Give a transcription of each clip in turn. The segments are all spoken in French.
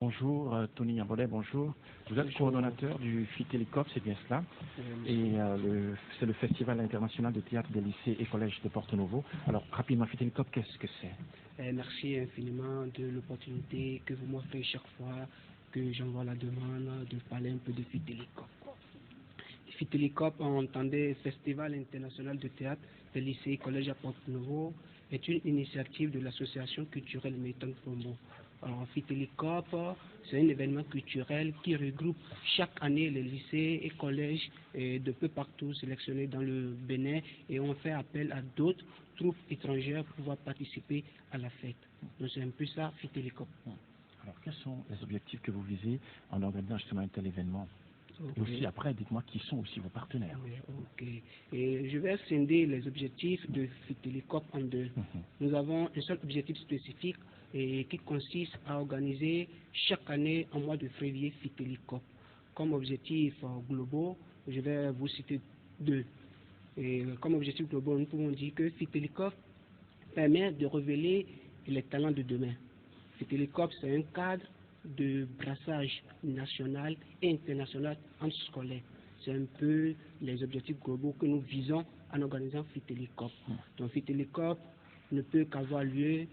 Bonjour, Tony Yambolé, bonjour. Vous êtes coordonnateur du FITELICOP, c'est bien cela. Et c'est le Festival international de théâtre des lycées et collèges de Porto Novo. Alors, rapidement, FITELICOP, qu'est-ce que c'est? Merci infiniment de l'opportunité que vous m'offrez chaque fois que j'envoie la demande de parler un peu de FITELICOP. FITELICOP, on entendait Festival international de théâtre des lycées et collèges à Porto Novo, est une initiative de l'association culturelle Méthode Promo. Alors, FITELICOP, c'est un événement culturel qui regroupe chaque année les lycées et collèges de peu partout sélectionnés dans le Bénin, et on fait appel à d'autres troupes étrangères pour pouvoir participer à la fête. Donc c'est un peu ça, FITELICOP. Alors, quels sont les objectifs que vous visez en organisant justement un tel événement? Et aussi, après, dites-moi qui sont aussi vos partenaires. Ok. Et je vais scinder les objectifs de FITELICOP en deux. Nous avons un seul objectif spécifique et qui consiste à organiser chaque année en mois de février FITELICOP. Comme objectif globaux, je vais vous citer deux. Et comme objectif global, nous pouvons dire que FITELICOP permet de révéler les talents de demain. FITELICOP, c'est un cadre de brassage national et international entre scolaires. C'est un peu les objectifs globaux que nous visons en organisant FITELICOP. Donc FITELICOP ne peut qu'avoir lieu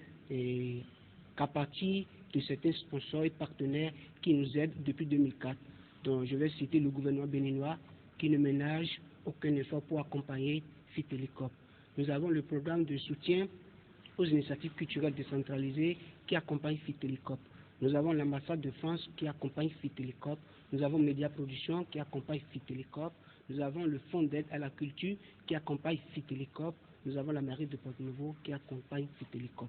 qu'à partir de certains sponsors et partenaires qui nous aident depuis 2004. Donc je vais citer le gouvernement béninois qui ne ménage aucun effort pour accompagner FITELICOP. Nous avons le programme de soutien aux initiatives culturelles décentralisées qui accompagnent FITELICOP. Nous avons l'ambassade de France qui accompagne FITELICOP. Nous avons Média Production qui accompagne FITELICOP. Nous avons le Fonds d'aide à la culture qui accompagne FITELICOP. Nous avons la mairie de Porto Novo qui accompagne FITELICOP.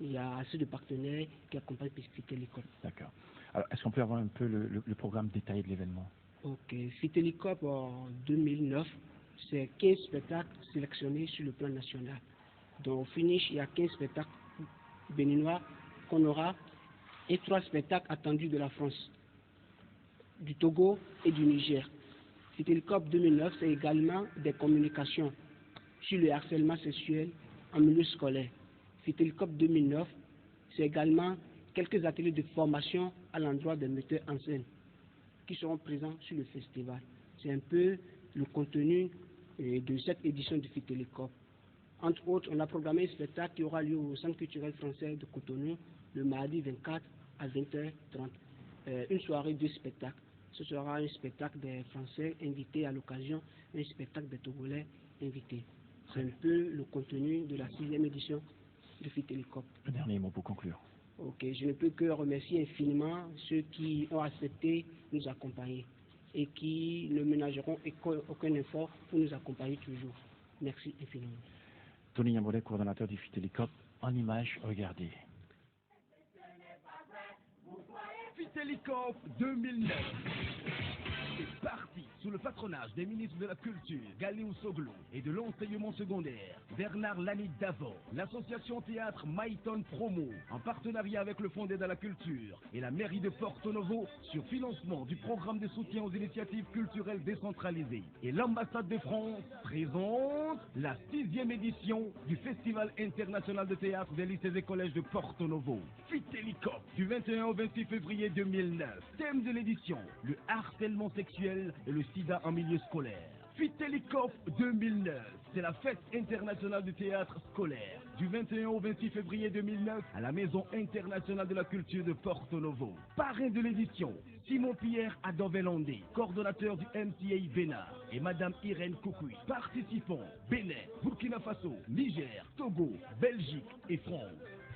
Il y a assez de partenaires qui accompagnent FITELICOP. D'accord. Alors, est-ce qu'on peut avoir un peu le programme détaillé de l'événement? Ok. FITELICOP en 2009, c'est 15 spectacles sélectionnés sur le plan national. Donc au finish, il y a 15 spectacles béninois qu'on aura et 3 spectacles attendus de la France, du Togo et du Niger. FITELICOP 2009, c'est également des communications sur le harcèlement sexuel en milieu scolaire. FITELICOP 2009, c'est également quelques ateliers de formation à l'endroit des metteurs en scène qui seront présents sur le festival. C'est un peu le contenu de cette édition de FITELICOP. Entre autres, on a programmé un spectacle qui aura lieu au Centre culturel français de Cotonou le mardi 24 à 20h30. Une soirée de spectacles. Ce sera un spectacle des Français invités à l'occasion, un spectacle des Togolais invités. C'est un peu le contenu de la 6e édition de FITELICOP. Le dernier mot pour conclure. Ok, je ne peux que remercier infiniment ceux qui ont accepté de nous accompagner et qui ne ménageront aucun effort pour nous accompagner toujours. Merci infiniment. Tony Yambolé, coordonnateur du FITELICOP, en image, regardez. FITELICOP 2009. C'est parti sous le patronage des ministres de la Culture, Galiou Soglou, et de l'enseignement secondaire, Bernard Lamid Davon, l'association théâtre Maïton Promo, en partenariat avec le Fonds d'aide à la culture et la mairie de Porto Novo, sur financement du programme de soutien aux initiatives culturelles décentralisées. Et l'ambassade de France présente la 6e édition du Festival international de théâtre des lycées et collèges de Porto Novo. FITELICOP, du 21 au 26 février 2009. Thème de l'édition, le harcèlement sexuel et le sida en milieu scolaire. FITELICOP 2009, c'est la fête internationale du théâtre scolaire, du 21 au 26 février 2009 à la Maison internationale de la culture de Porto Novo. Parrain de l'édition, Simon-Pierre Adovelandé, coordonnateur du MTA Bénin, et Madame Irène Koukoui. Participants, Bénin, Burkina Faso, Niger, Togo, Belgique et France.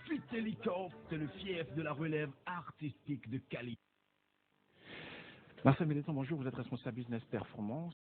FITELICOP, c'est le fief de la relève artistique de qualité. Marcel Méléton, bonjour, vous êtes responsable business performance.